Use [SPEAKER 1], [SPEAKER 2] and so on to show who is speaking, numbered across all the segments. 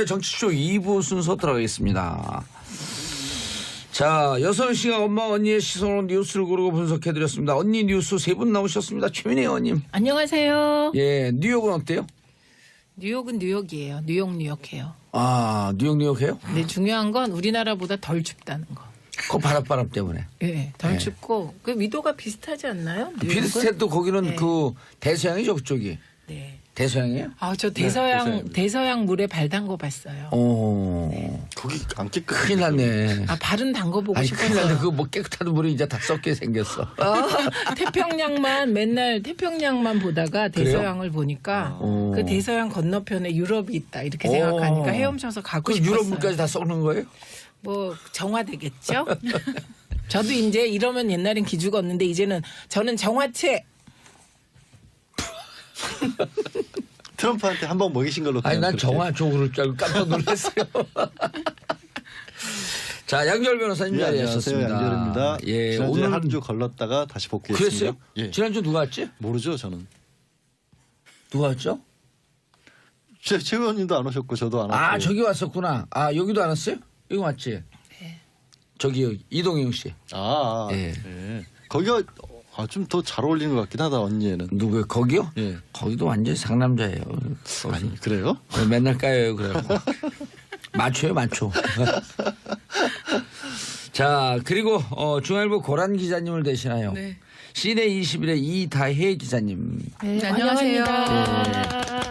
[SPEAKER 1] 정치쇼 2부 순서 들어가겠습니다. 자, 여선 씨가 엄마 언니의 시선으로 뉴스를 고르고 분석해드렸습니다. 언니 뉴스 세 분 나오셨습니다. 최민희 의원님.
[SPEAKER 2] 안녕하세요.
[SPEAKER 1] 예, 뉴욕은 어때요?
[SPEAKER 2] 뉴욕은 뉴욕이에요. 뉴욕해요.
[SPEAKER 1] 아, 뉴욕 해요?
[SPEAKER 2] 근데 중요한 건 우리나라보다 덜 춥다는 거.
[SPEAKER 1] 그 바람 때문에.
[SPEAKER 2] 예, 덜 춥고 그 위도가 비슷하지 않나요? 뉴욕은?
[SPEAKER 1] 비슷해도 거기는
[SPEAKER 2] 네.
[SPEAKER 1] 그 대서양이죠, 그쪽이.
[SPEAKER 2] 네.
[SPEAKER 1] 대서양이에요?
[SPEAKER 2] 아, 저
[SPEAKER 1] 대서양.
[SPEAKER 2] 대서양 물에 발 담궈 봤어요.
[SPEAKER 1] 오.
[SPEAKER 3] 거기 안 깨끗.
[SPEAKER 1] 큰일 났네.
[SPEAKER 2] 아, 발은 담궈 보고
[SPEAKER 1] 아니, 큰일
[SPEAKER 2] 싶었어요.
[SPEAKER 1] 났네. 그 뭐 깨끗한 물이 이제 다 썩게 생겼어.
[SPEAKER 2] 맨날 태평양만 보다가 대서양을 보니까
[SPEAKER 1] 오.
[SPEAKER 2] 그 대서양 건너편에 유럽이 있다 이렇게 생각하니까 헤엄쳐서 가고
[SPEAKER 1] 그
[SPEAKER 2] 싶었어요.
[SPEAKER 1] 유럽 물까지 다 썩는 거예요?
[SPEAKER 2] 뭐 정화되겠죠? 저도 이제 이러면 옛날엔 기죽었는데 이제는 저는 정화체.
[SPEAKER 3] 트럼프한테 한 번 먹이신 걸로.
[SPEAKER 1] 아니,
[SPEAKER 3] 그냥
[SPEAKER 1] 난
[SPEAKER 3] 그렇게.
[SPEAKER 1] 정화 쪽으로 줄 알고 깜짝 놀랐어요. 자, 양결 변호사님
[SPEAKER 3] 예, 안녕하세요.
[SPEAKER 1] 자리하셨습니다.
[SPEAKER 3] 양결입니다.
[SPEAKER 1] 예,
[SPEAKER 3] 지난주에
[SPEAKER 1] 오늘
[SPEAKER 3] 한 주 걸렀다가 다시 복귀했습니다.
[SPEAKER 1] 그랬어요?
[SPEAKER 3] 예.
[SPEAKER 1] 지난주 누가 왔지?
[SPEAKER 3] 모르죠, 저는.
[SPEAKER 1] 누가 왔죠?
[SPEAKER 3] 최 의원님도 안 오셨고 저도 안 왔고.
[SPEAKER 1] 아, 저기 왔었구나. 아, 여기도 안 왔어요? 여기 왔지?
[SPEAKER 2] 네.
[SPEAKER 1] 저기 이동영 씨.
[SPEAKER 3] 예.
[SPEAKER 1] 예.
[SPEAKER 3] 거기가 좀 더 잘 어울리는 것 같긴 하다, 언니에는.
[SPEAKER 1] 누구요? 거기요?
[SPEAKER 3] 예.
[SPEAKER 1] 거기도 완전히 상남자예요.
[SPEAKER 3] 아니, 그래요?
[SPEAKER 1] 맨날 까요, 그래고. 맞춰요, 맞춰. 자, 그리고 중앙일보 고란 기자님을 대신하여
[SPEAKER 4] 네.
[SPEAKER 1] 시내 21의 이다혜 기자님.
[SPEAKER 2] 네,
[SPEAKER 4] 안녕하세요.
[SPEAKER 2] 환영합니다.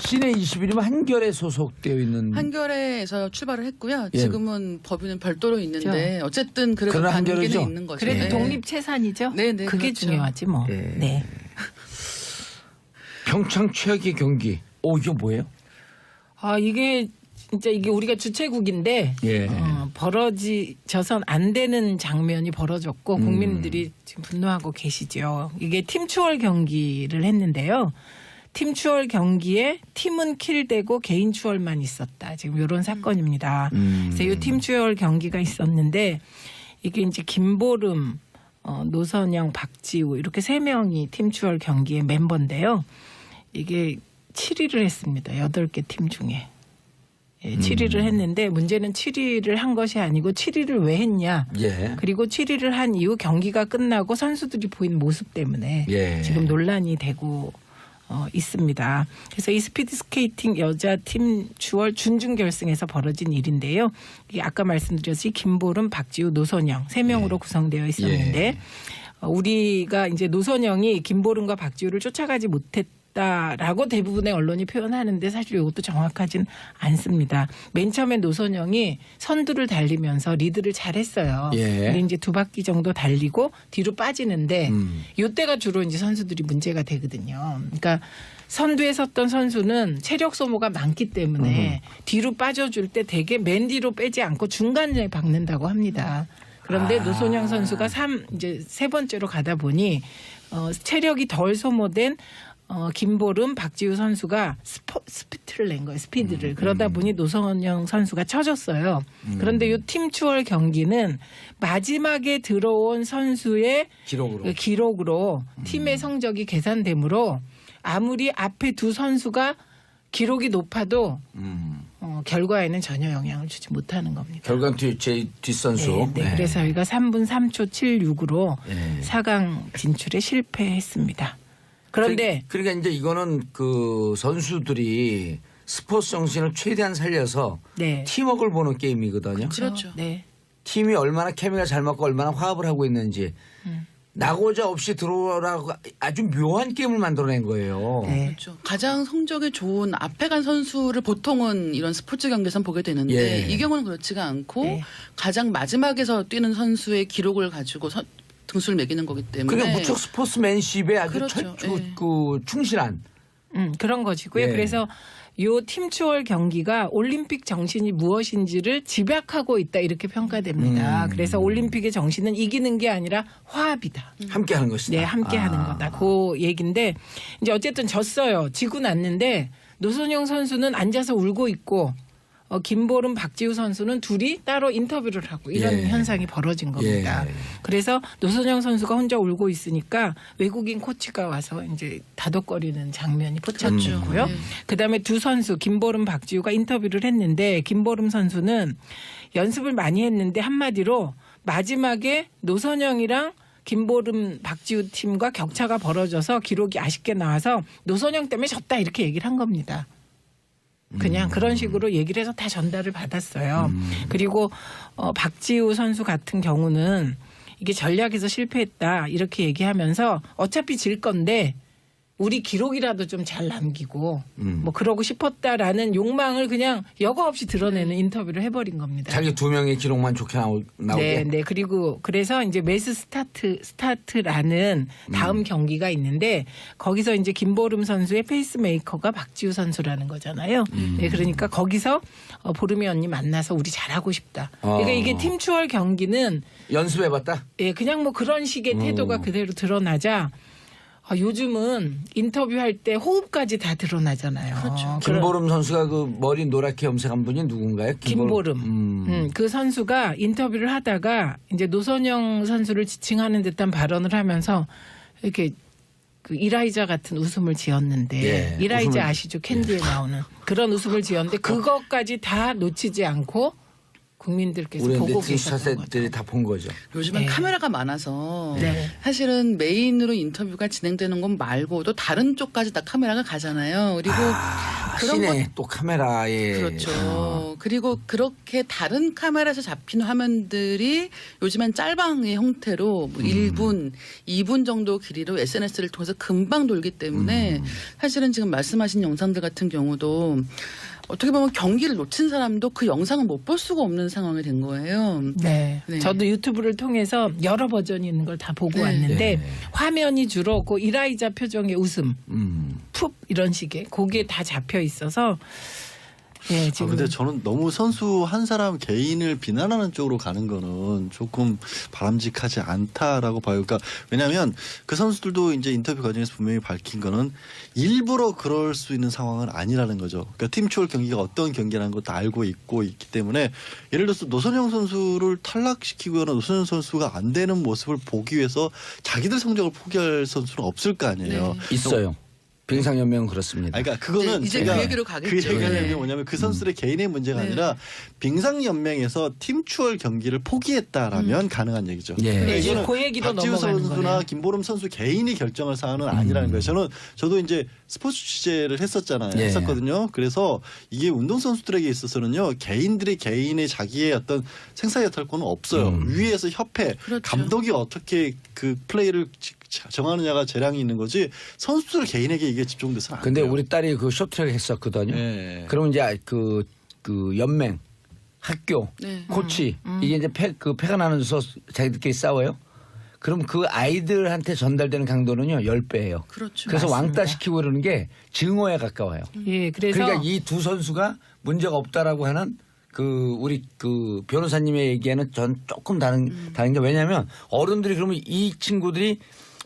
[SPEAKER 1] 시내 21이면 한결에 소속되어 있는.
[SPEAKER 4] 한겨레에서 출발을 했고요.
[SPEAKER 1] 예.
[SPEAKER 4] 지금은 법인은 별도로 있는데 어쨌든 그래도
[SPEAKER 1] 그런
[SPEAKER 4] 관계는
[SPEAKER 1] 한겨레죠?
[SPEAKER 4] 있는 거죠.
[SPEAKER 2] 그래도
[SPEAKER 4] 네.
[SPEAKER 2] 독립체산이죠?
[SPEAKER 4] 네, 네,
[SPEAKER 2] 그게
[SPEAKER 4] 그렇죠.
[SPEAKER 2] 중요하지 뭐.
[SPEAKER 1] 예.
[SPEAKER 2] 네.
[SPEAKER 1] 평창 최악의 경기. 오, 이거 뭐예요?
[SPEAKER 2] 아, 이게 진짜 이게 우리가 주최국인데
[SPEAKER 1] 예.
[SPEAKER 2] 벌어져선 안 되는 장면이 벌어졌고 국민들이 지금 분노하고 계시죠. 이게 팀추월 경기를 했는데요. 팀추월 경기에 팀은 킬되고 개인 추월만 있었다. 지금 이런 사건입니다. 그래서 이 팀추월 경기가 있었는데 이게 이제 김보름, 노선영, 박지우 이렇게 세 명이 팀추월 경기의 멤버인데요. 이게 7위를 했습니다. 8개 팀 중에. 예, 7위를 했는데 문제는 7위를 한 것이 아니고 7위를 왜 했냐.
[SPEAKER 1] 예.
[SPEAKER 2] 그리고 7위를 한 이후 경기가 끝나고 선수들이 보인 모습 때문에
[SPEAKER 1] 예.
[SPEAKER 2] 지금 논란이 되고 있습니다. 그래서 이 스피드 스케이팅 여자 팀 주월 준중 결승에서 벌어진 일인데요. 이게 아까 말씀드렸듯이 김보름, 박지우, 노선영 3명으로 구성되어 있었는데 우리가 이제 노선영이 김보름과 박지우를 쫓아가지 못했다라고 대부분의 언론이 표현하는데 사실 이것도 정확하진 않습니다. 맨 처음에 노선영이 선두를 달리면서 리드를 잘했어요.
[SPEAKER 1] 예.
[SPEAKER 2] 근데 이제 2바퀴 정도 달리고 뒤로 빠지는데 이때가 주로 이제 선수들이 문제가 되거든요. 그러니까 선두에 섰던 선수는 체력 소모가 많기 때문에 뒤로 빠져줄 때 되게 맨 뒤로 빼지 않고 중간에 박는다고 합니다. 그런데 노선영 선수가 이제 세 번째로 가다 보니 체력이 덜 소모된 김보름, 박지우 선수가 스피드를 낸 거예요. 스피드를. 그러다 보니 노선영 선수가 쳐졌어요. 그런데 이 팀추월 경기는 마지막에 들어온 선수의 기록으로 팀의 성적이 계산되므로 아무리 앞에 두 선수가 기록이 높아도 결과에는 전혀 영향을 주지 못하는 겁니다.
[SPEAKER 1] 결과는 제 뒷선수.
[SPEAKER 2] 네. 그래서 저희가 3분 3초 76으로 4강 진출에 실패했습니다. 그런데
[SPEAKER 1] 그러니까 이제 이거는 그 선수들이 스포츠 정신을 최대한 살려서
[SPEAKER 2] 네.
[SPEAKER 1] 팀워크를 보는 게임이거든요.
[SPEAKER 4] 그렇죠.
[SPEAKER 2] 네.
[SPEAKER 1] 팀이 얼마나 케미가 잘 맞고 얼마나 화합을 하고 있는지 나고자 없이 들어오라고 아주 묘한 게임을 만들어낸 거예요.
[SPEAKER 2] 네.
[SPEAKER 4] 그렇죠. 가장 성적이 좋은 앞에 간 선수를 보통은 이런 스포츠 경기에선 보게 되는데
[SPEAKER 1] 예.
[SPEAKER 4] 이 경우는 그렇지가 않고
[SPEAKER 2] 네.
[SPEAKER 4] 가장 마지막에서 뛰는 선수의 기록을 가지고 등수를 매기는 거기 때문에
[SPEAKER 1] 그냥 무척 스포츠맨십에 아주
[SPEAKER 4] 그렇죠. 예.
[SPEAKER 1] 충실한.
[SPEAKER 2] 그런 것이고요.
[SPEAKER 1] 예.
[SPEAKER 2] 그래서 요 팀추월 경기가 올림픽 정신이 무엇인지를 집약하고 있다 이렇게 평가됩니다. 그래서 올림픽의 정신은 이기는 게 아니라 화합이다.
[SPEAKER 1] 함께하는 것이다.
[SPEAKER 2] 네, 함께하는 거다. 그 얘기인데 이제 어쨌든 졌어요. 지고 났는데 노선영 선수는 앉아서 울고 있고 김보름, 박지우 선수는 둘이 따로 인터뷰를 하고 이런
[SPEAKER 1] 예.
[SPEAKER 2] 현상이 벌어진 겁니다.
[SPEAKER 1] 예.
[SPEAKER 2] 그래서 노선영 선수가 혼자 울고 있으니까 외국인 코치가 와서 이제 다독거리는 장면이 포착됐고요. 그다음에 두 선수 김보름, 박지우가 인터뷰를 했는데 김보름 선수는 연습을 많이 했는데 한마디로 마지막에 노선영이랑 김보름, 박지우 팀과 격차가 벌어져서 기록이 아쉽게 나와서 노선영 때문에 졌다 이렇게 얘기를 한 겁니다. 그냥 그런 식으로 얘기를 해서 다 전달을 받았어요. 그리고 박지우 선수 같은 경우는 이게 전략에서 실패했다 이렇게 얘기하면서 어차피 질 건데 우리 기록이라도 좀 잘 남기고 뭐 그러고 싶었다라는 욕망을 그냥 여과 없이 드러내는 인터뷰를 해버린 겁니다.
[SPEAKER 1] 자기 두 명의 기록만 좋게 나오게.
[SPEAKER 2] 네. 그리고 그래서 이제 매스 스타트라는 다음 경기가 있는데 거기서 이제 김보름 선수의 페이스메이커가 박지우 선수라는 거잖아요. 네, 그러니까 거기서 보름이 언니 만나서 우리 잘하고 싶다. 그러니까 이게 팀 추월 경기는
[SPEAKER 1] 연습해봤다.
[SPEAKER 2] 예, 그냥 뭐 그런 식의 태도가 그대로 드러나자 요즘은 인터뷰할 때 호흡까지 다 드러나잖아요. 그렇죠.
[SPEAKER 1] 김보름 선수가 그 머리 노랗게 염색한 분이 누군가요?
[SPEAKER 2] 김보름. 그 선수가 인터뷰를 하다가 이제 노선영 선수를 지칭하는 듯한 발언을 하면서 이렇게 그 이라이자 같은 웃음을 지었는데
[SPEAKER 1] 예,
[SPEAKER 2] 이라이자
[SPEAKER 1] 웃음을-
[SPEAKER 2] 아시죠? 캔디에 나오는 그런 웃음을 지었는데 그것까지 다 놓치지 않고 국민들께서
[SPEAKER 1] 우리
[SPEAKER 2] 보고
[SPEAKER 1] 네티즌
[SPEAKER 2] 계셨던 거죠.
[SPEAKER 1] 사세들이 다 본 거죠.
[SPEAKER 4] 요즘은
[SPEAKER 2] 네.
[SPEAKER 4] 카메라가 많아서
[SPEAKER 2] 네.
[SPEAKER 4] 사실은 메인으로 인터뷰가 진행되는 건 말고도 다른 쪽까지 다 카메라가 가잖아요. 그리고 그런
[SPEAKER 1] 시내 또 카메라에
[SPEAKER 4] 그렇죠. 그리고 그렇게 다른 카메라에서 잡힌 화면들이 요즘엔 짤방의 형태로 뭐 1분, 2분 정도 길이로 SNS를 통해서 금방 돌기 때문에 사실은 지금 말씀하신 영상들 같은 경우도 어떻게 보면 경기를 놓친 사람도 그 영상을 못 볼 수가 없는 상황이 된 거예요.
[SPEAKER 2] 네.
[SPEAKER 4] 네.
[SPEAKER 2] 저도 유튜브를 통해서 여러 버전이 있는 걸 다 보고
[SPEAKER 4] 네.
[SPEAKER 2] 왔는데
[SPEAKER 1] 네.
[SPEAKER 2] 화면이 주로 그 이라이자 표정의 웃음,
[SPEAKER 1] 음.
[SPEAKER 2] 푹 이런 식의 그게 다 잡혀 있어서 예, 지금
[SPEAKER 3] 근데 저는 너무 선수 한 사람 개인을 비난하는 쪽으로 가는 거는 조금 바람직하지 않다라고 봐요. 그러니까 왜냐하면 그 선수들도 이제 인터뷰 과정에서 분명히 밝힌 거는 일부러 그럴 수 있는 상황은 아니라는 거죠. 그러니까 팀 추월 경기가 어떤 경기라는 것도 알고 있고 있기 때문에 예를 들어서 노선영 선수를 탈락시키거나 노선영 선수가 안 되는 모습을 보기 위해서 자기들 성적을 포기할 선수는 없을 거 아니에요.
[SPEAKER 1] 있어요. 빙상연맹은 그렇습니다.
[SPEAKER 3] 아니, 그러니까 그거는
[SPEAKER 4] 네, 이제
[SPEAKER 3] 제가
[SPEAKER 4] 그 얘기로 가겠죠.
[SPEAKER 3] 그 얘기를 하는
[SPEAKER 4] 네.
[SPEAKER 3] 게 뭐냐면 그 선수들의 개인의 문제가
[SPEAKER 4] 네.
[SPEAKER 3] 아니라 빙상연맹에서 팀 추월 경기를 포기했다라면 가능한 얘기죠.
[SPEAKER 1] 예.
[SPEAKER 3] 그러니까
[SPEAKER 2] 네, 이제
[SPEAKER 3] 이거는
[SPEAKER 2] 그 얘기로
[SPEAKER 3] 박지우
[SPEAKER 2] 넘어가는
[SPEAKER 3] 선수나
[SPEAKER 2] 거네요.
[SPEAKER 3] 김보름 선수 개인이 결정할 사안은 아니라는 거예요. 저도 이제 스포츠 취재를 했었잖아요.
[SPEAKER 1] 예.
[SPEAKER 3] 했었거든요. 그래서 이게 운동 선수들에게 있어서는요, 개인들이 개인의 자기의 어떤 생사여탈권은 없어요. 위에서 협회,
[SPEAKER 4] 그렇죠.
[SPEAKER 3] 감독이 어떻게 그 플레이를 정하느냐가 재량이 있는 거지 선수들 개인에게 이게 집중돼서는 안
[SPEAKER 1] 근데
[SPEAKER 3] 돼요.
[SPEAKER 1] 우리 딸이 그 쇼트트랙 했었거든요.
[SPEAKER 3] 네.
[SPEAKER 1] 그러면 이제 그 연맹, 학교,
[SPEAKER 4] 네.
[SPEAKER 1] 코치 이게 이제 패가 나면서 자기들끼리 싸워요. 그럼 그 아이들한테 전달되는 강도는요 10배예요.
[SPEAKER 4] 그렇죠.
[SPEAKER 1] 그래서
[SPEAKER 2] 맞습니다.
[SPEAKER 1] 왕따 시키고 그러는 게 증오에 가까워요.
[SPEAKER 2] 예, 그래서
[SPEAKER 1] 그러니까 이 두 선수가 문제가 없다라고 하는 그 우리 그 변호사님의 얘기에는 전 조금 다른 게 왜냐하면 어른들이 그러면 이 친구들이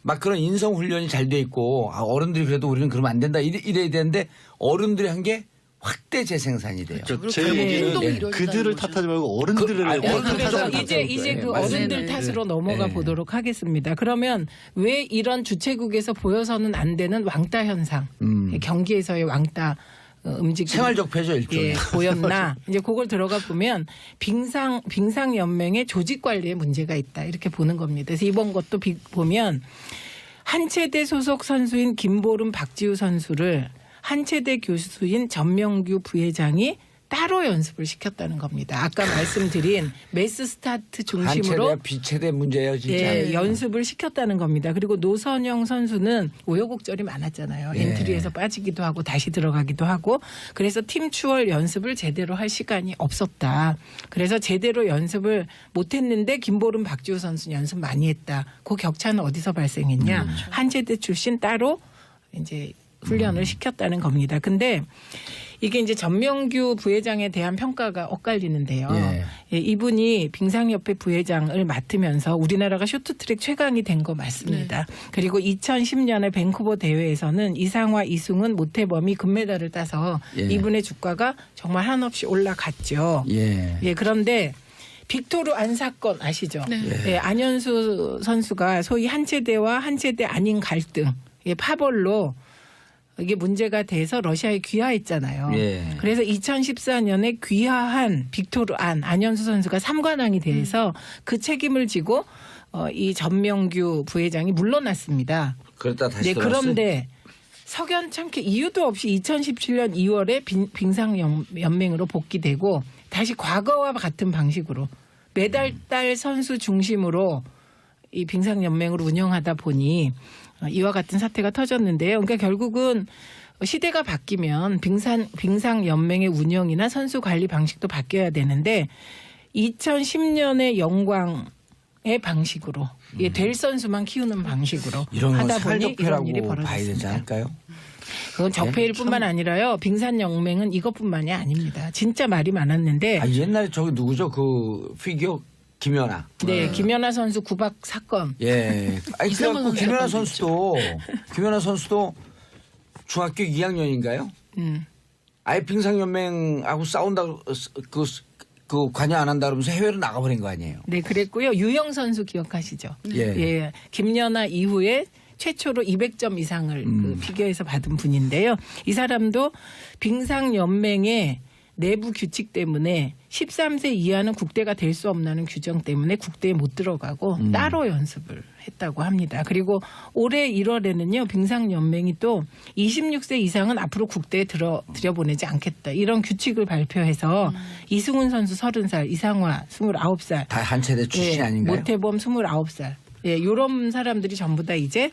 [SPEAKER 1] 막 그런 인성 훈련이 잘 돼 있고 어른들이 그래도 우리는 그러면 안 된다 이래야 되는데 어른들이 한 게 확대 재생산이 돼요.
[SPEAKER 4] 그리고
[SPEAKER 3] 제
[SPEAKER 4] 결국
[SPEAKER 3] 얘기는
[SPEAKER 4] 행동이
[SPEAKER 1] 예.
[SPEAKER 4] 이루어진다는
[SPEAKER 3] 그들을
[SPEAKER 4] 거죠.
[SPEAKER 3] 탓하지 말고 어른들을
[SPEAKER 1] 아니,
[SPEAKER 2] 그래서
[SPEAKER 1] 탓하자는
[SPEAKER 2] 이제
[SPEAKER 1] 거죠.
[SPEAKER 2] 그
[SPEAKER 1] 네,
[SPEAKER 2] 어른들
[SPEAKER 4] 맞습니다.
[SPEAKER 2] 탓으로 넘어가
[SPEAKER 1] 네.
[SPEAKER 2] 보도록 하겠습니다. 그러면 왜 이런 주최국에서 보여서는 안 되는 왕따 현상, 경기에서의 왕따 움직임
[SPEAKER 1] 생활적 폐죠 일종의.
[SPEAKER 2] 예, 보였나 이제 그걸 들어가 보면 빙상 연맹의 조직 관리에 문제가 있다 이렇게 보는 겁니다. 그래서 이번 것도 보면 한체대 소속 선수인 김보름, 박지우 선수를 한체대 교수인 전명규 부회장이 따로 연습을 시켰다는 겁니다. 아까 말씀드린 매스 스타트 중심으로
[SPEAKER 1] 한체대 비체대 문제예요 진짜.
[SPEAKER 2] 예, 연습을 시켰다는 겁니다. 그리고 노선영 선수는 우여곡절이 많았잖아요.
[SPEAKER 1] 예.
[SPEAKER 2] 엔트리에서 빠지기도 하고 다시 들어가기도 하고 그래서 팀 추월 연습을 제대로 할 시간이 없었다. 그래서 제대로 연습을 못했는데 김보름, 박지우 선수는 연습 많이 했다. 그 격차는 어디서 발생했냐. 한체대 출신 따로 이제 훈련을 시켰다는 겁니다. 근데 이게 이제 전명규 부회장에 대한 평가가 엇갈리는데요.
[SPEAKER 1] 예.
[SPEAKER 2] 예, 이분이 빙상협회 부회장을 맡으면서 우리나라가 쇼트트랙 최강이 된 거 맞습니다. 그리고 2010년에 밴쿠버 대회에서는 이상화, 이승훈, 모태범이 금메달을 따서
[SPEAKER 1] 예.
[SPEAKER 2] 이분의 주가가 정말 한없이 올라갔죠.
[SPEAKER 1] 예.
[SPEAKER 2] 예, 그런데 빅토르 안 사건 아시죠?
[SPEAKER 4] 네.
[SPEAKER 2] 예, 안현수 선수가 소위 한체대와 한체대 아닌 갈등, 예, 파벌로 이게 문제가 돼서 러시아에 귀화했잖아요.
[SPEAKER 1] 예.
[SPEAKER 2] 그래서 2014년에 귀화한 빅토르 안현수 선수가 삼관왕이 돼서 그 책임을 지고 이 전명규 부회장이 물러났습니다.
[SPEAKER 1] 그랬다 다시
[SPEAKER 2] 네,
[SPEAKER 1] 돌아왔어요?
[SPEAKER 2] 그런데 석연찮게 이유도 없이 2017년 2월에 빙상연맹으로 복귀되고 다시 과거와 같은 방식으로 매달 달 선수 중심으로 이 빙상연맹으로 운영하다 보니 이와 같은 사태가 터졌는데요. 그러니까 결국은 시대가 바뀌면 빙상연맹의 운영이나 선수 관리 방식도 바뀌어야 되는데 2010년의 영광의 방식으로 될 선수만 키우는 방식으로
[SPEAKER 1] 이런 건
[SPEAKER 2] 하다 보니 이런 일이
[SPEAKER 1] 살적폐라고 봐야 되지
[SPEAKER 2] 벌어졌습니다.
[SPEAKER 1] 않을까요?
[SPEAKER 2] 그건 적폐일 뿐만 아니라요. 빙산연맹은 이것뿐만이 아닙니다. 진짜 말이 많았는데
[SPEAKER 1] 아, 옛날에 저기 누구죠? 그 피겨 김연아.
[SPEAKER 2] 네, 김연아 선수 구박 사건.
[SPEAKER 1] 예. 아니
[SPEAKER 4] 이상한
[SPEAKER 1] 그래갖고
[SPEAKER 4] 사건도
[SPEAKER 1] 김연아 선수도 중학교 2학년인가요? 아예 빙상연맹하고 싸운다고 그 관여 안 한다 그러면서 해외로 나가버린 거 아니에요?
[SPEAKER 2] 네, 그랬고요. 유영 선수 기억하시죠?
[SPEAKER 1] 예.
[SPEAKER 2] 예. 김연아 이후에 최초로 200점 이상을 그 피겨에서 받은 분인데요. 이 사람도 빙상연맹의 내부 규칙 때문에 13세 이하는 국대가 될 수 없다는 규정 때문에 국대에 못 들어가고 따로 연습을 했다고 합니다. 그리고 올해 1월에는요. 빙상연맹이 또 26세 이상은 앞으로 국대에 들여보내지 않겠다. 이런 규칙을 발표해서 이승훈 선수 30살, 이상화 29살.
[SPEAKER 1] 다 한체대 출신
[SPEAKER 2] 예,
[SPEAKER 1] 아닌가요?
[SPEAKER 2] 모태범 29살. 예, 요런 사람들이 전부 다 이제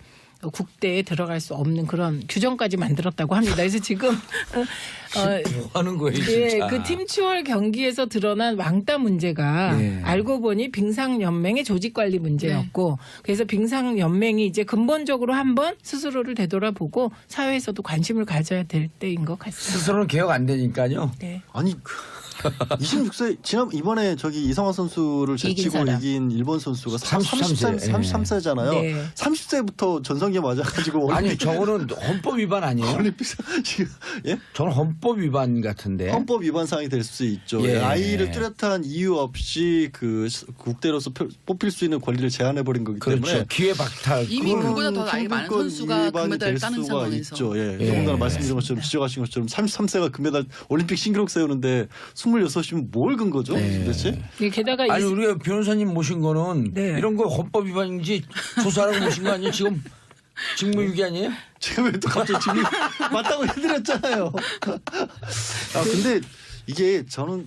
[SPEAKER 2] 국대에 들어갈 수 없는 그런 규정까지 만들었다고 합니다. 그래서 지금
[SPEAKER 1] 뭐 하는 거예요,
[SPEAKER 2] 예,
[SPEAKER 1] 진짜.
[SPEAKER 2] 그 팀추월 경기에서 드러난 왕따 문제가
[SPEAKER 1] 예.
[SPEAKER 2] 알고 보니 빙상연맹의 조직관리 문제였고 그래서 빙상연맹이 이제 근본적으로 한번 스스로를 되돌아보고 사회에서도 관심을 가져야 될 때인 것 같습니다.
[SPEAKER 1] 스스로는 개혁 안 되니까요.
[SPEAKER 2] 네.
[SPEAKER 3] 아니 26세 이번에 저기 이상화 선수를
[SPEAKER 2] 이긴
[SPEAKER 3] 제치고
[SPEAKER 2] 사람.
[SPEAKER 3] 이긴 일본 선수가
[SPEAKER 1] 33세.
[SPEAKER 3] 33세잖아요.
[SPEAKER 2] 네.
[SPEAKER 3] 30세부터 전성기에 맞아가지고
[SPEAKER 1] 아니 저거는 헌법 위반 아니에요?
[SPEAKER 3] 올림픽 지금 예?
[SPEAKER 1] 저는 헌법 위반 같은데.
[SPEAKER 3] 헌법 위반 사항이 될 수 있죠.
[SPEAKER 1] 예.
[SPEAKER 3] 아이를 뚜렷한 이유 없이 그 국대로서 뽑힐 수 있는 권리를 제한해 버린 거기 때문에
[SPEAKER 1] 그렇죠. 기회 박탈.
[SPEAKER 4] 이미
[SPEAKER 1] 그건
[SPEAKER 4] 그거보다 더 나이 많은
[SPEAKER 3] 성분권
[SPEAKER 4] 선수가
[SPEAKER 3] 위반이
[SPEAKER 4] 금메달을
[SPEAKER 3] 될
[SPEAKER 4] 따는
[SPEAKER 3] 수가
[SPEAKER 4] 상황에서.
[SPEAKER 3] 있죠. 예.
[SPEAKER 1] 예.
[SPEAKER 3] 더군다나 말씀드린 것처럼 지적하신 것처럼 33세가 금메달 올림픽 신기록 세우는데 26이면 뭘 근거죠? 도대체?
[SPEAKER 2] 예, 게다가
[SPEAKER 1] 아니 우리가 변호사님 모신 거는
[SPEAKER 2] 네.
[SPEAKER 1] 이런 거 헌법 위반인지 조사하라고 모신 거 아니에요? 지금 직무유기 아니에요?
[SPEAKER 3] 제가 왜 또 갑자기 지금 맞다고 해드렸잖아요. 아 근데 이게 저는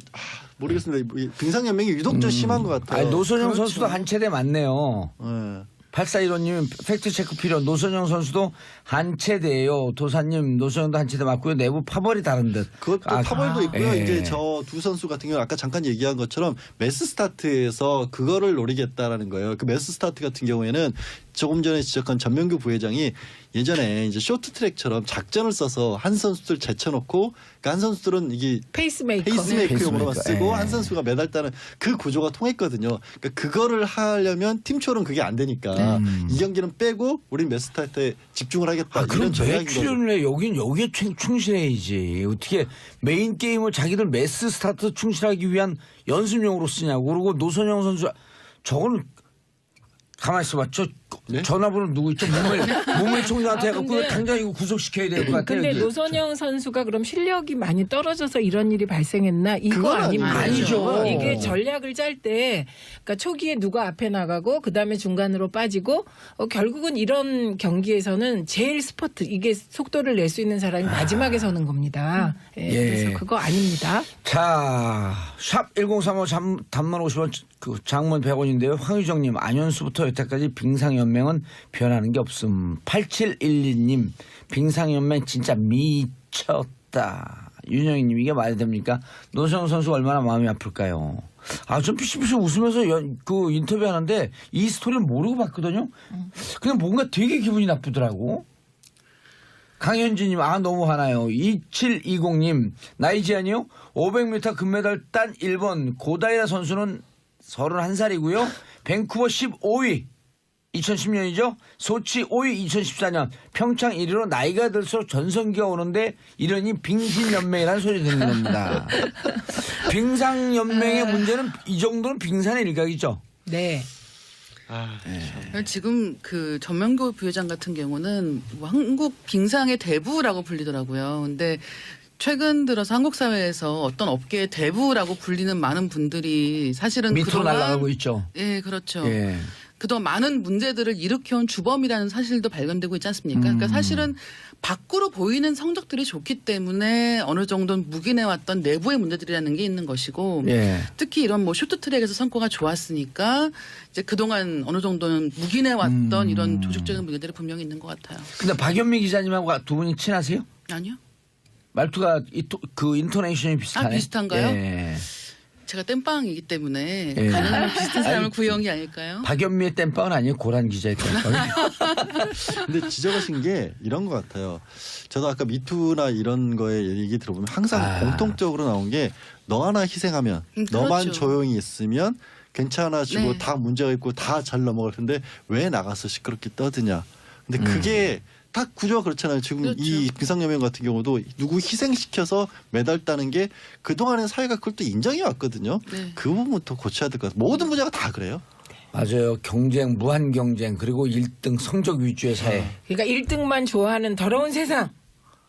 [SPEAKER 3] 모르겠습니다. 빙상연맹이 유독 좀 심한 것 같아요.
[SPEAKER 1] 아니, 노선영
[SPEAKER 3] 그렇죠.
[SPEAKER 1] 선수도 한체대 맞네요.
[SPEAKER 3] 예.
[SPEAKER 1] 8415님 팩트체크 필요. 노선영 선수도 한체대예요. 도사님 노선영도 한체대 맞고요. 내부 파벌이 다른 듯.
[SPEAKER 3] 그것도
[SPEAKER 1] 아,
[SPEAKER 3] 파벌도 있고요.
[SPEAKER 1] 예.
[SPEAKER 3] 이제 저 두 선수 같은 경우 아까 잠깐 얘기한 것처럼 매스 스타트에서 그거를 노리겠다라는 거예요. 그 매스 스타트 같은 경우에는 조금 전에 지적한 전명규 부회장이 예전에 이제 쇼트트랙처럼 작전을 써서 한 선수들 제쳐놓고 그러니까 한 선수들은 이게
[SPEAKER 2] 페이스메이커.
[SPEAKER 3] 페이스메이커용으로만
[SPEAKER 1] 페이스메이커.
[SPEAKER 3] 쓰고
[SPEAKER 1] 예.
[SPEAKER 3] 한 선수가 메달 따는 그 구조가 통했거든요. 그러니까 그거를 하려면 팀초는 그게 안 되니까 이 경기는 빼고 우린 매스 스타트에 집중을 하겠다.
[SPEAKER 1] 아, 그럼
[SPEAKER 3] 이런
[SPEAKER 1] 왜
[SPEAKER 3] 전략인 거죠.
[SPEAKER 1] 출연을 해? 여기에 충실해야지. 어떻게 메인 게임을 자기들 매스 스타트 충실하기 위한 연습용으로 쓰냐고. 그리고 노선영 선수 저거는 가만히 있어봐. 저
[SPEAKER 3] 네?
[SPEAKER 1] 전화번호 누구 있죠? 문물 총장한테 해갖고
[SPEAKER 2] 근데-
[SPEAKER 1] 당장 이거 구속시켜야 될 것 같아요.
[SPEAKER 2] 근데
[SPEAKER 1] 여기.
[SPEAKER 2] 노선영 선수가 그럼 실력이 많이 떨어져서 이런 일이 발생했나? 이거
[SPEAKER 3] 그건
[SPEAKER 2] 아닙니다.
[SPEAKER 1] 아니죠.
[SPEAKER 2] 이게 전략을 짤 때 그러니까 초기에 누가 앞에 나가고 그다음에 중간으로 빠지고 결국은 이런 경기에서는 제일 스퍼트 이게 속도를 낼 수 있는 사람이 마지막에 서는 겁니다. 예,
[SPEAKER 1] 예.
[SPEAKER 2] 그래서 그거 아닙니다.
[SPEAKER 1] 자, 샵 1035 단문 50원 그 장문 100원인데요. 황유정님 안현수부터 여태까지 빙상연맹은 변하는 게 없음. 8712님 빙상연맹 진짜 미쳤다. 윤영희님 이게 말이 됩니까? 노성영 선수가 얼마나 마음이 아플까요? 아, 좀 피식피식 웃으면서 그 인터뷰하는데 이 스토리를 모르고 봤거든요. 그냥 뭔가 되게 기분이 나쁘더라고. 강현진님, 너무 화나요. 2720님, 나이 제한이요? 500m 금메달 딴 일본 고다이라 선수는 31살이고요. 밴쿠버 15위, 2010년이죠. 소치 5위, 2014년. 평창 1위로 나이가 들수록 전성기가 오는데 이러니 빙신연맹이라는 소리 듣는 겁니다. 빙상연맹의 문제는 이 정도는 빙산의 일각이죠.
[SPEAKER 2] 네.
[SPEAKER 4] 지금 그 전명교 부회장 같은 경우는 뭐 한국 빙상의 대부라고 불리더라고요. 근데 최근 들어서 한국 사회에서 어떤 업계의 대부라고 불리는 많은 분들이 사실은
[SPEAKER 1] 밑으로 날아가고 있죠.
[SPEAKER 4] 예, 그렇죠.
[SPEAKER 1] 예.
[SPEAKER 4] 그동안 많은 문제들을 일으켜온 주범이라는 사실도 발견되고 있지 않습니까? 그러니까 사실은 밖으로 보이는 성적들이 좋기 때문에 어느 정도는 묵인해왔던 내부의 문제들이라는 게 있는 것이고
[SPEAKER 1] 예.
[SPEAKER 4] 특히 이런 뭐 쇼트트랙에서 성과가 좋았으니까 이제 그동안 어느 정도는 묵인해왔던 이런 조직적인 문제들이 분명히 있는 것 같아요.
[SPEAKER 1] 근데 박연미 기자님하고 두 분이 친하세요?
[SPEAKER 4] 아니요?
[SPEAKER 1] 말투가 그 인토네이션이 비슷하네.
[SPEAKER 4] 비슷한가요?
[SPEAKER 1] 예.
[SPEAKER 4] 제가 땜빵이기 때문에
[SPEAKER 1] 예.
[SPEAKER 4] 가능하면 비슷한 사람을 구해온 게 아닐까요?
[SPEAKER 1] 박연미의 땜빵은 아니에요. 고란 기자의 땜빵.
[SPEAKER 3] 근데 지적하신 게 이런 것 같아요. 저도 아까 미투나 이런 거에 얘기 들어보면 항상 공통적으로 나온 게 너 하나 희생하면 너만
[SPEAKER 4] 그렇죠.
[SPEAKER 3] 조용히 있으면 괜찮아지고
[SPEAKER 4] 네.
[SPEAKER 3] 다 문제가 있고 다 잘 넘어갈 텐데 왜 나가서 시끄럽게 떠드냐. 근데 그게 딱 구조가 그렇잖아요. 지금
[SPEAKER 4] 그렇죠.
[SPEAKER 3] 이 빙상연맹 같은 경우도 누구 희생시켜서 메달 따는 게 그동안에 사회가 그걸 또 인정해 왔거든요.
[SPEAKER 4] 네.
[SPEAKER 3] 그 부분부터 고쳐야 될 것 같아요. 모든 분야가 다 그래요.
[SPEAKER 1] 맞아요. 경쟁, 무한 경쟁, 그리고 1등 성적 위주의 사회.
[SPEAKER 2] 그러니까 1등만 좋아하는 더러운 세상.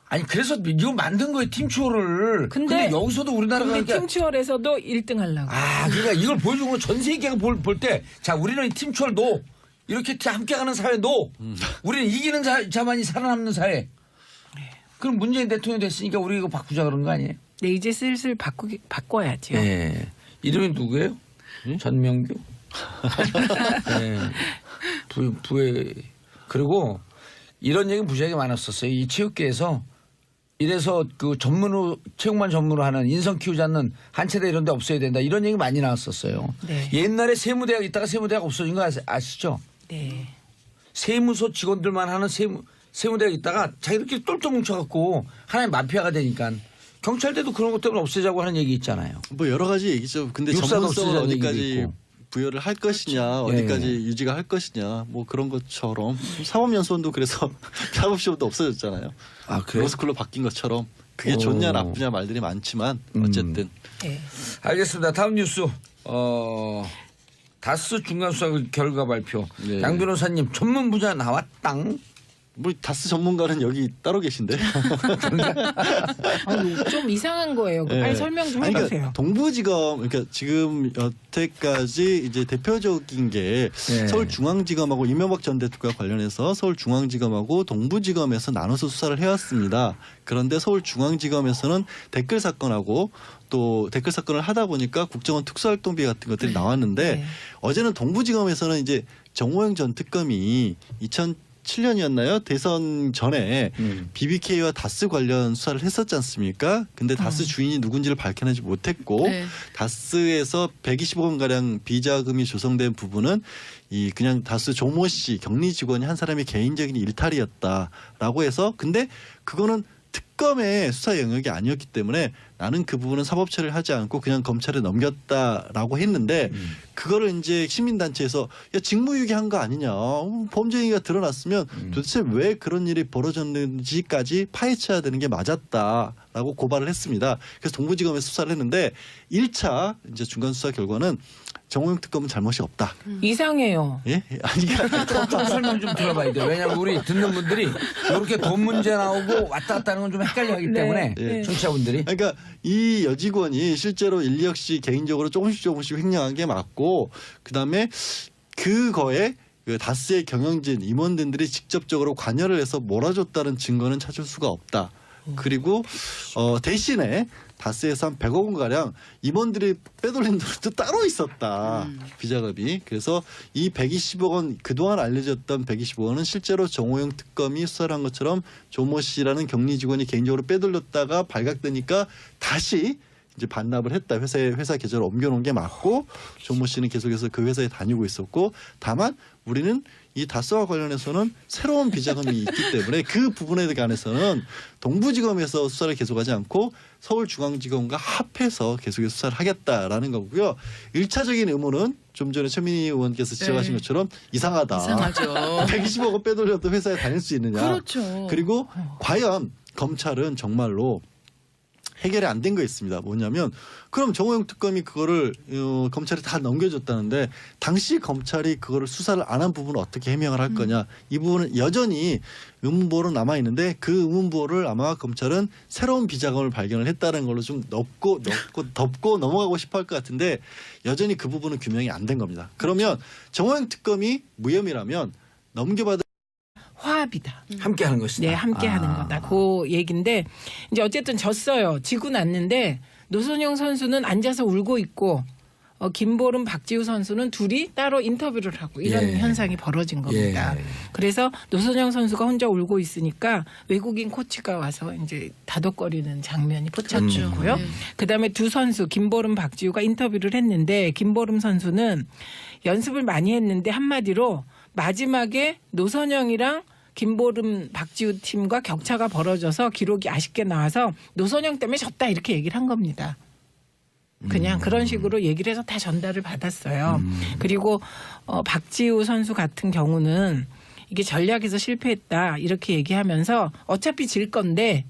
[SPEAKER 1] 아니 그래서 이거 만든 거예요. 팀추어를. 근데 여기서도 우리나라가
[SPEAKER 2] 근데
[SPEAKER 1] 그러니까
[SPEAKER 2] 팀추월에서도 1등 하려고.
[SPEAKER 1] 그러니까 이걸 보여주는 건 전 세계가 볼 때 자 우리는 이 팀추어를 노 이렇게 함께 가는 사회 노 우리는 이기는 자만이 살아남는 사회. 그럼 문재인 대통령 됐으니까 우리 이거 바꾸자 그런 거 아니에요?
[SPEAKER 2] 네, 이제 슬슬 바꿔야죠.
[SPEAKER 1] 네. 이름이 누구예요? 전명규. 네. 부의 그리고 이런 얘기 무지하게 많았었어요. 이 체육계에서 이래서 그 체육만 전문으로 하는 인성 키우지 않는 한체대 이런 데 없어야 된다. 이런 얘기 많이 나왔었어요.
[SPEAKER 2] 네.
[SPEAKER 1] 옛날에 세무대학 있다가 세무대학 없어진 거 아시죠?
[SPEAKER 2] 네.
[SPEAKER 1] 세무소 직원들만 하는 세무대학 있다가 자기들끼리 똘똘 뭉쳐갖고 하나의 마피아가 되니까 경찰대도 그런 것 때문에 없애자고 하는 얘기 있잖아요.
[SPEAKER 3] 뭐 여러 가지 얘기죠. 근데
[SPEAKER 1] 육사도
[SPEAKER 3] 전문성을
[SPEAKER 1] 없애자는 얘기도
[SPEAKER 3] 어디까지
[SPEAKER 1] 있고.
[SPEAKER 3] 부여를 할 것이냐,
[SPEAKER 1] 예.
[SPEAKER 3] 어디까지 유지가 할 것이냐, 뭐 그런 것처럼 사법연수원도 그래서 사법시험도 없어졌잖아요.
[SPEAKER 1] 아, 그래요?
[SPEAKER 3] 로스쿨로 바뀐 것처럼 그게 좋냐 나쁘냐 말들이 많지만 어쨌든
[SPEAKER 2] 네.
[SPEAKER 1] 알겠습니다. 다음 뉴스. 다스 중간수사 결과 발표.
[SPEAKER 3] 네.
[SPEAKER 1] 양 변호사님 전문 분야 나왔당.
[SPEAKER 3] 뭐 다스 전문가는 여기 따로 계신데.
[SPEAKER 2] 좀 이상한 거예요.
[SPEAKER 3] 네.
[SPEAKER 2] 빨리 설명 좀
[SPEAKER 3] 아니,
[SPEAKER 2] 해주세요.
[SPEAKER 3] 그러니까 동부지검 그러니까 지금 여태까지 이제 대표적인 게
[SPEAKER 1] 네.
[SPEAKER 3] 서울중앙지검하고 이명박 전 대통령과 관련해서 서울중앙지검하고 동부지검에서 나눠서 수사를 해왔습니다. 그런데 서울중앙지검에서는 댓글 사건하고 또 댓글 사건을 하다 보니까 국정원 특수활동비 같은 것들이 나왔는데
[SPEAKER 2] 네.
[SPEAKER 3] 어제는 동부지검에서는 이제 정호영 전 특검이 2007년이었나요? 대선 전에 BBK와 다스 관련 수사를 했었지 않습니까? 근데 다스 주인이 누군지를 밝혀내지 못했고
[SPEAKER 4] 네.
[SPEAKER 3] 다스에서 120억 원 가량 비자금이 조성된 부분은 이 그냥 다스 조모 씨 격리 직원이 한 사람의 개인적인 일탈이었다라고 해서 근데 그거는 특검의 수사 영역이 아니었기 때문에 나는 그 부분은 사법 처리를 하지 않고 그냥 검찰에 넘겼다라고 했는데 그거를 이제 시민단체에서 야 직무유기한 거 아니냐 범죄 행위가 드러났으면 도대체 왜 그런 일이 벌어졌는지까지 파헤쳐야 되는 게 맞았다라고 고발을 했습니다. 그래서 동부지검에 수사를 했는데 1차 이제 중간 수사 결과는 정호영 특검은 잘못이 없다.
[SPEAKER 2] 이상해요.
[SPEAKER 3] 예? 아니
[SPEAKER 1] 좀 설명 좀 들어봐야 돼요. 왜냐하면 우리 듣는 분들이 이렇게 돈 문제 나오고 왔다 갔다 하는 건 좀 헷갈려하기
[SPEAKER 2] 네.
[SPEAKER 1] 때문에
[SPEAKER 2] 네.
[SPEAKER 1] 청취자분들이.
[SPEAKER 3] 그러니까 이 여직원이 실제로 1, 2억 씨 개인적으로 조금씩 횡령한 게 맞고 그다음에 그거에 그 다스의 경영진 임원들이 직접적으로 관여를 해서 몰아줬다는 증거는 찾을 수가 없다. 그리고 대신에 다스에서 한 100억 원 가량 임원들이 빼돌린 돈도 따로 있었다. 비자금이. 그래서 이 120억 원 그동안 알려졌던 120억 원은 실제로 정호영 특검이 수사를 한 것처럼 조모 씨라는 격리 직원이 개인적으로 빼돌렸다가 발각되니까 다시 이제 반납을 했다. 회사 계좌를 옮겨놓은 게 맞고 조모 씨는 계속해서 그 회사에 다니고 있었고 다만 우리는 이 다스와 관련해서는 새로운 비자금이 있기 때문에 그 부분에 관해서는 동부지검에서 수사를 계속하지 않고 서울중앙지검과 합해서 계속해서 수사를 하겠다라는 거고요. 1차적인 의무는 좀 전에 최민희 의원께서 지적하신
[SPEAKER 4] 네.
[SPEAKER 3] 것처럼 이상하다.
[SPEAKER 4] 이상하죠.
[SPEAKER 3] 120억 원 빼돌려도 회사에 다닐 수 있느냐.
[SPEAKER 4] 그렇죠.
[SPEAKER 3] 그리고 과연 검찰은 정말로 해결이 안 된 거 있습니다. 뭐냐면 그럼 정호영 특검이 그거를 검찰에 다 넘겨줬다는데 당시 검찰이 그거를 수사를 안 한 부분을 어떻게 해명을 할 거냐. 이 부분은 여전히 의문부호로 남아 있는데 그 의문부호를 아마 검찰은 새로운 비자금을 발견을 했다는 걸로 좀 덮고 넘어가고 싶어 할 것 같은데 여전히 그 부분은 규명이 안 된 겁니다. 그러면 정호영 특검이 무혐의라면 넘겨받을
[SPEAKER 2] 화합이다.
[SPEAKER 1] 함께 하는 것이다.
[SPEAKER 2] 네, 함께 하는 거다. 그 얘기인데 이제 어쨌든 졌어요. 지고 났는데 노선영 선수는 앉아서 울고 있고 김보름, 박지우 선수는 둘이 따로 인터뷰를 하고 이런
[SPEAKER 1] 예.
[SPEAKER 2] 현상이 벌어진 겁니다.
[SPEAKER 1] 예.
[SPEAKER 2] 그래서 노선영 선수가 혼자 울고 있으니까 외국인 코치가 와서 이제 다독거리는 장면이 포착됐고요. 그다음에 두 선수 김보름, 박지우가 인터뷰를 했는데 김보름 선수는 연습을 많이 했는데 한마디로 마지막에 노선영이랑 김보름, 박지우 팀과 격차가 벌어져서 기록이 아쉽게 나와서 노선영 때문에 졌다 이렇게 얘기를 한 겁니다. 그냥 그런 식으로 얘기를 해서 다 전달을 받았어요. 그리고 박지우 선수 같은 경우는 이게 전략에서 실패했다 이렇게 얘기하면서 어차피 질 건데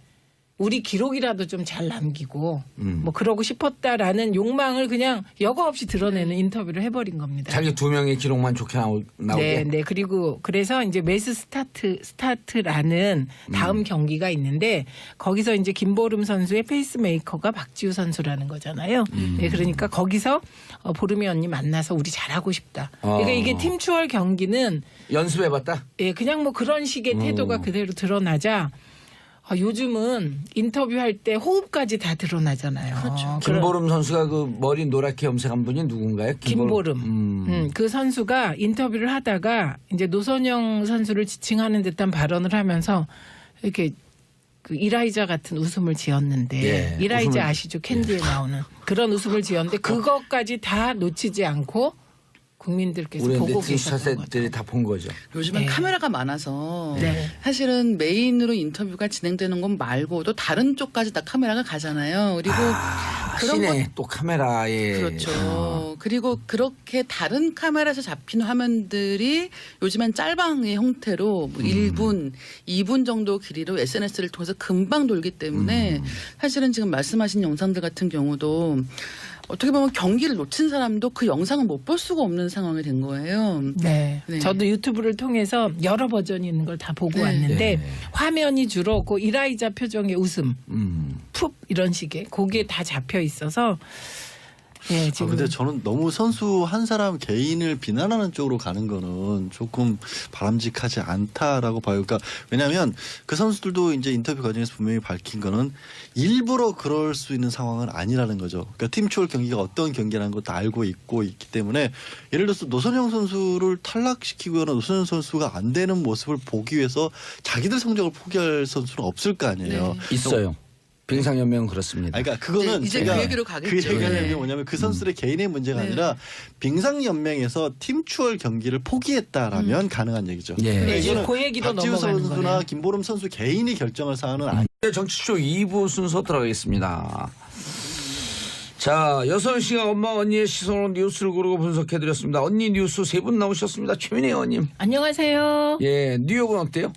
[SPEAKER 2] 우리 기록이라도 좀 잘 남기고 뭐 그러고 싶었다라는 욕망을 그냥 여과 없이 드러내는 인터뷰를 해버린 겁니다.
[SPEAKER 1] 자기 두 명의 기록만 좋게 나오게.
[SPEAKER 2] 네. 그리고 그래서 이제 매스 스타트라는 다음 경기가 있는데 거기서 이제 김보름 선수의 페이스메이커가 박지우 선수라는 거잖아요. 네, 그러니까 거기서 보름이 언니 만나서 우리 잘하고 싶다. 그러니까 이게 팀 추월 경기는
[SPEAKER 1] 연습해봤다.
[SPEAKER 2] 예, 그냥 뭐 그런 식의 태도가 그대로 드러나자 요즘은 인터뷰할 때 호흡까지 다 드러나잖아요.
[SPEAKER 4] 그렇죠.
[SPEAKER 1] 김보름 선수가 그 머리 노랗게 염색한 분이 누군가요?
[SPEAKER 2] 김보름. 그 선수가 인터뷰를 하다가 이제 노선영 선수를 지칭하는 듯한 발언을 하면서 이렇게 그 이라이자 같은 웃음을 지었는데
[SPEAKER 1] 예,
[SPEAKER 2] 이라이자
[SPEAKER 1] 웃음을-
[SPEAKER 2] 아시죠? 캔디에 나오는 그런 웃음을 지었는데 그것까지 다 놓치지 않고 국민들께서
[SPEAKER 1] 우리
[SPEAKER 2] 보고
[SPEAKER 1] 네티즌
[SPEAKER 2] 계셨던 거죠.
[SPEAKER 1] 스타들이 다 본 거죠.
[SPEAKER 4] 요즘은
[SPEAKER 2] 네.
[SPEAKER 4] 카메라가 많아서
[SPEAKER 2] 네.
[SPEAKER 4] 사실은 메인으로 인터뷰가 진행되는 건 말고도 다른 쪽까지 다 카메라가 가잖아요. 그리고 그런 것
[SPEAKER 1] 시내 또 카메라에
[SPEAKER 4] 그렇죠. 그리고 그렇게 다른 카메라에서 잡힌 화면들이 요즘엔 짤방의 형태로 뭐 1분, 2분 정도 길이로 SNS를 통해서 금방 돌기 때문에 사실은 지금 말씀하신 영상들 같은 경우도 어떻게 보면 경기를 놓친 사람도 그 영상을 못 볼 수가 없는 상황이 된 거예요.
[SPEAKER 2] 네.
[SPEAKER 4] 네.
[SPEAKER 2] 저도 유튜브를 통해서 여러 버전이 있는 걸 다 보고
[SPEAKER 4] 네.
[SPEAKER 2] 왔는데
[SPEAKER 1] 네.
[SPEAKER 2] 화면이 주로 그 이라이자 표정의 웃음,
[SPEAKER 1] 음.
[SPEAKER 2] 푹 이런 식의 그게 다 잡혀 있어서 예, 지금
[SPEAKER 3] 근데 저는 너무 선수 한 사람 개인을 비난하는 쪽으로 가는 거는 조금 바람직하지 않다라고 봐요. 그러니까 왜냐하면 그 선수들도 이제 인터뷰 과정에서 분명히 밝힌 거는 일부러 그럴 수 있는 상황은 아니라는 거죠. 그러니까 팀 추월 경기가 어떤 경기라는 것도 알고 있기 때문에 예를 들어서 노선영 선수를 탈락시키거나 노선영 선수가 안 되는 모습을 보기 위해서 자기들 성적을 포기할 선수는 없을 거 아니에요.
[SPEAKER 4] 네.
[SPEAKER 1] 있어요. 빙상연맹은 그렇습니다.
[SPEAKER 3] 그러니까 그거는
[SPEAKER 4] 이제
[SPEAKER 3] 제가
[SPEAKER 4] 그 얘기로 가겠죠.
[SPEAKER 3] 그 얘기하는 게
[SPEAKER 4] 네.
[SPEAKER 3] 뭐냐면 그 선수들의 개인의 문제가
[SPEAKER 4] 네.
[SPEAKER 3] 아니라 빙상연맹에서 팀 추월 경기를 포기했다라면 가능한 얘기죠.
[SPEAKER 1] 예.
[SPEAKER 3] 그러니까
[SPEAKER 2] 네, 지금
[SPEAKER 3] 이거는
[SPEAKER 2] 그 얘기로
[SPEAKER 3] 박지우
[SPEAKER 2] 넘어가는
[SPEAKER 3] 선수나
[SPEAKER 2] 거예요.
[SPEAKER 3] 김보름 선수 개인이 결정할 사안은 아니에요.
[SPEAKER 1] 정치쇼 2부 순서 들어가겠습니다. 자, 6시가 엄마 언니의 시선으로 뉴스를 고르고 분석해드렸습니다. 언니 뉴스 세 분 나오셨습니다. 최민희 의원님.
[SPEAKER 2] 안녕하세요.
[SPEAKER 1] 예, 뉴욕은 어때요?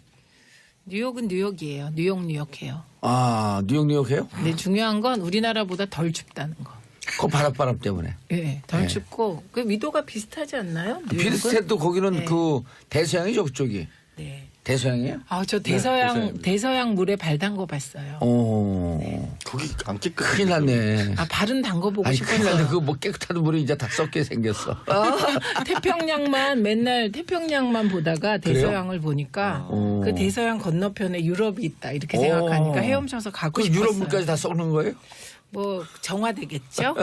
[SPEAKER 2] 뉴욕은 뉴욕이에요. 뉴욕해요.
[SPEAKER 1] 아, 뉴욕 해요?
[SPEAKER 2] 근데 중요한 건 우리나라보다 덜 춥다는 거.
[SPEAKER 1] 그 바닷바람 때문에.
[SPEAKER 2] 예, 덜
[SPEAKER 1] 네.
[SPEAKER 2] 춥고 그 위도가 비슷하지 않나요? 뉴욕은?
[SPEAKER 1] 비슷해도 거기는
[SPEAKER 2] 네.
[SPEAKER 1] 그 대서양이죠, 그쪽이.
[SPEAKER 2] 네.
[SPEAKER 1] 대서양이에요?
[SPEAKER 2] 아, 저 대서양 물에 발 담궈 봤어요.
[SPEAKER 3] 거기 안 깨끗.
[SPEAKER 1] 큰일 났네.
[SPEAKER 2] 아, 발은 담궈 보고
[SPEAKER 1] 아니, 큰일 났네.
[SPEAKER 2] 싶었어요.
[SPEAKER 1] 그거 뭐 깨끗한 물이 이제 다 썩게 생겼어.
[SPEAKER 2] 맨날 태평양만 보다가 대서양을 보니까
[SPEAKER 1] 오.
[SPEAKER 2] 그 대서양 건너편에 유럽이 있다 이렇게
[SPEAKER 1] 오.
[SPEAKER 2] 생각하니까 헤엄쳐서 가고
[SPEAKER 1] 그
[SPEAKER 2] 싶었어요.
[SPEAKER 1] 유럽 물까지 다 썩는 거예요?
[SPEAKER 2] 뭐 정화되겠죠?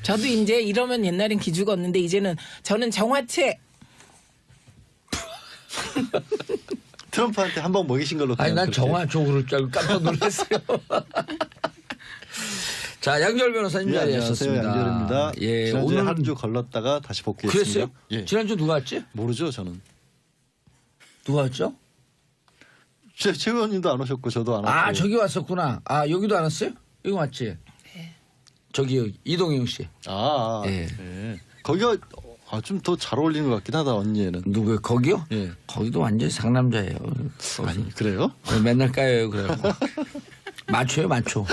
[SPEAKER 2] 저도 이제 이러면 옛날엔 기죽었는데 이제는 저는 정화체.
[SPEAKER 3] 트럼프한테 한 번 먹이신 걸로.
[SPEAKER 1] 아니,
[SPEAKER 3] 그냥
[SPEAKER 1] 난
[SPEAKER 3] 그렇게.
[SPEAKER 1] 정화 쪽으로 줄 알고 깜짝 놀랐어요. 자, 양절 변호사님
[SPEAKER 3] 예, 안녕하세요.
[SPEAKER 1] 자리하셨습니다.
[SPEAKER 3] 양재열입니다.
[SPEAKER 1] 예,
[SPEAKER 3] 지난주에
[SPEAKER 1] 오늘
[SPEAKER 3] 한 주 걸렀다가 다시 복귀했습니다.
[SPEAKER 1] 그랬어요?
[SPEAKER 3] 예.
[SPEAKER 1] 지난주 누가 왔지?
[SPEAKER 3] 모르죠, 저는.
[SPEAKER 1] 누가 왔죠?
[SPEAKER 3] 최 의원님도 안 오셨고 저도 안 왔고.
[SPEAKER 1] 아, 저기 왔었구나. 아, 여기도 안 왔어요? 여기 왔지? 저기 이동영 씨.
[SPEAKER 3] 예. 거기가 좀 더 잘 어울리는 것 같긴 하다 언니에는.
[SPEAKER 1] 누구요? 거기요?
[SPEAKER 3] 예.
[SPEAKER 1] 거기도 완전히 상남자예요.
[SPEAKER 3] 아니 그래요?
[SPEAKER 1] 맨날 까요, 그래갖고. 맞춰요, 맞춰.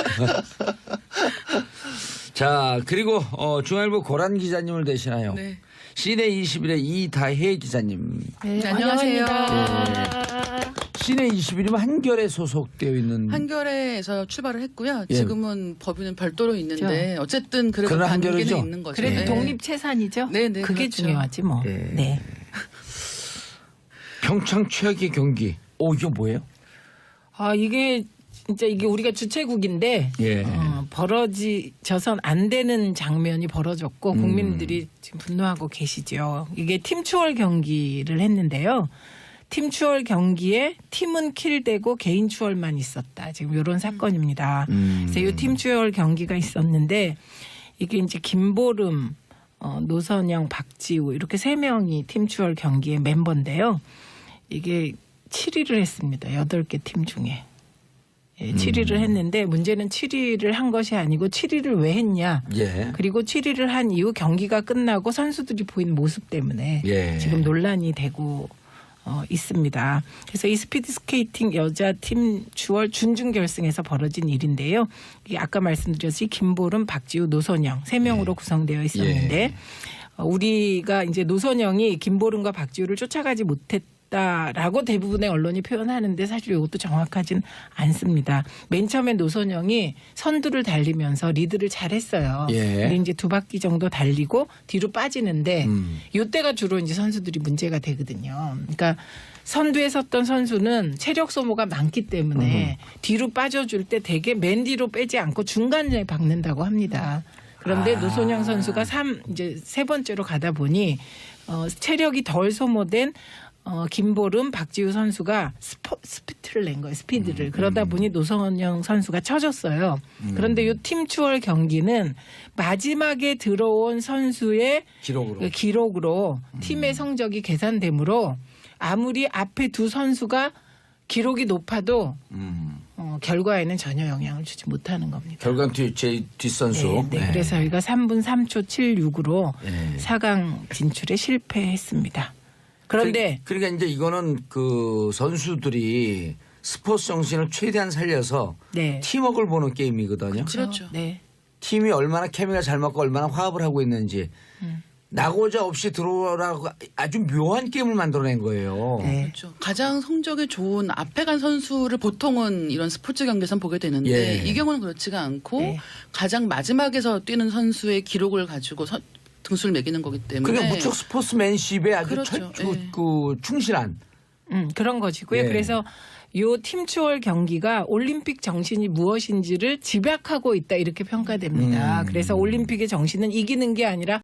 [SPEAKER 1] 자, 그리고 중앙일보 고란 기자님을 대신하여
[SPEAKER 4] 네.
[SPEAKER 1] 시내 21의 이다혜 기자님.
[SPEAKER 2] 네,
[SPEAKER 4] 안녕하세요.
[SPEAKER 2] 환영합니다.
[SPEAKER 1] 시내 21이면 한결에 소속되어 있는.
[SPEAKER 4] 한겨레에서 출발을 했고요.
[SPEAKER 1] 예.
[SPEAKER 4] 지금은 법인은 별도로 있는데 어쨌든 그래도
[SPEAKER 1] 그런
[SPEAKER 4] 관계는
[SPEAKER 1] 한겨레죠?
[SPEAKER 4] 있는 거죠.
[SPEAKER 2] 그래도
[SPEAKER 4] 네.
[SPEAKER 2] 독립채산이죠.
[SPEAKER 4] 네, 네,
[SPEAKER 2] 그게
[SPEAKER 4] 그렇죠.
[SPEAKER 2] 중요하지 뭐.
[SPEAKER 1] 예.
[SPEAKER 2] 네.
[SPEAKER 1] 평창 최악의 경기. 이거 뭐예요?
[SPEAKER 2] 아 이게 진짜 이게 우리가 주최국인데
[SPEAKER 1] 예.
[SPEAKER 2] 벌어져선 안 되는 장면이 벌어졌고 국민들이 지금 분노하고 계시죠. 이게 팀 추월 경기를 했는데요. 팀 추월 경기에 팀은 킬되고 개인 추월만 있었다. 지금 이런 사건입니다. 그래서 이 팀 추월 경기가 있었는데 이게 이제 김보름, 노선영, 박지우 이렇게 세 명이 팀 추월 경기의 멤버인데요. 이게 7위를 했습니다. 8개 팀 중에. 예, 7위를 했는데 문제는 7위를 한 것이 아니고 7위를 왜 했냐.
[SPEAKER 1] 예.
[SPEAKER 2] 그리고 7위를 한 이후 경기가 끝나고 선수들이 보인 모습 때문에
[SPEAKER 1] 예.
[SPEAKER 2] 지금 논란이 되고 있습니다. 그래서 이 스피드 스케이팅 여자 팀 주월 준중 결승에서 벌어진 일인데요. 이게 아까 말씀드렸듯이 김보름, 박지우, 노선영 3명으로 구성되어 있었는데 우리가 이제 노선영이 김보름과 박지우를 쫓아가지 못했다라고 대부분의 언론이 표현하는데 사실 이것도 정확하진 않습니다. 맨 처음에 노선영이 선두를 달리면서 리드를 잘했어요.
[SPEAKER 1] 예.
[SPEAKER 2] 근데 이제 2바퀴 정도 달리고 뒤로 빠지는데 이때가 주로 이제 선수들이 문제가 되거든요. 그러니까 선두에 섰던 선수는 체력 소모가 많기 때문에 뒤로 빠져줄 때 되게 맨 뒤로 빼지 않고 중간에 박는다고 합니다. 그런데 노선영 선수가 이제 세 번째로 가다 보니 체력이 덜 소모된 김보름, 박지우 선수가 스피드를 낸 거예요. 스피드를. 그러다 보니 노선영 선수가 쳐졌어요. 그런데 이 팀 추월 경기는 마지막에 들어온 선수의 기록으로 팀의 성적이 계산되므로 아무리 앞에 두 선수가 기록이 높아도 결과에는 전혀 영향을 주지 못하는 겁니다.
[SPEAKER 1] 결과는 제 뒷선수.
[SPEAKER 2] 네. 그래서 저희가 3분 3초 76으로 4강 진출에 실패했습니다. 그런데
[SPEAKER 1] 그러니까 이제 이거는 그 선수들이 스포츠 정신을 최대한 살려서
[SPEAKER 2] 네.
[SPEAKER 1] 팀워크를 보는 게임이거든요.
[SPEAKER 4] 그렇죠.
[SPEAKER 2] 네.
[SPEAKER 1] 팀이 얼마나 케미가 잘 맞고 얼마나 화합을 하고 있는지 나고자 없이 들어오라고 아주 묘한 게임을 만들어낸 거예요.
[SPEAKER 2] 네.
[SPEAKER 4] 그렇죠. 가장 성적이 좋은 앞에 간 선수를 보통은 이런 스포츠 경기에선 보게 되는데
[SPEAKER 1] 예.
[SPEAKER 4] 이 경우는 그렇지가 않고
[SPEAKER 2] 네.
[SPEAKER 4] 가장 마지막에서 뛰는 선수의 기록을 가지고 등수를 매기는 거기 때문에
[SPEAKER 1] 그러니까 무척 스포츠맨십에 아주
[SPEAKER 4] 그렇죠. 예.
[SPEAKER 1] 충실한.
[SPEAKER 2] 그런 것이고요.
[SPEAKER 1] 예.
[SPEAKER 2] 그래서 요 팀 추월 경기가 올림픽 정신이 무엇인지를 집약하고 있다 이렇게 평가됩니다. 그래서 올림픽의 정신은 이기는 게 아니라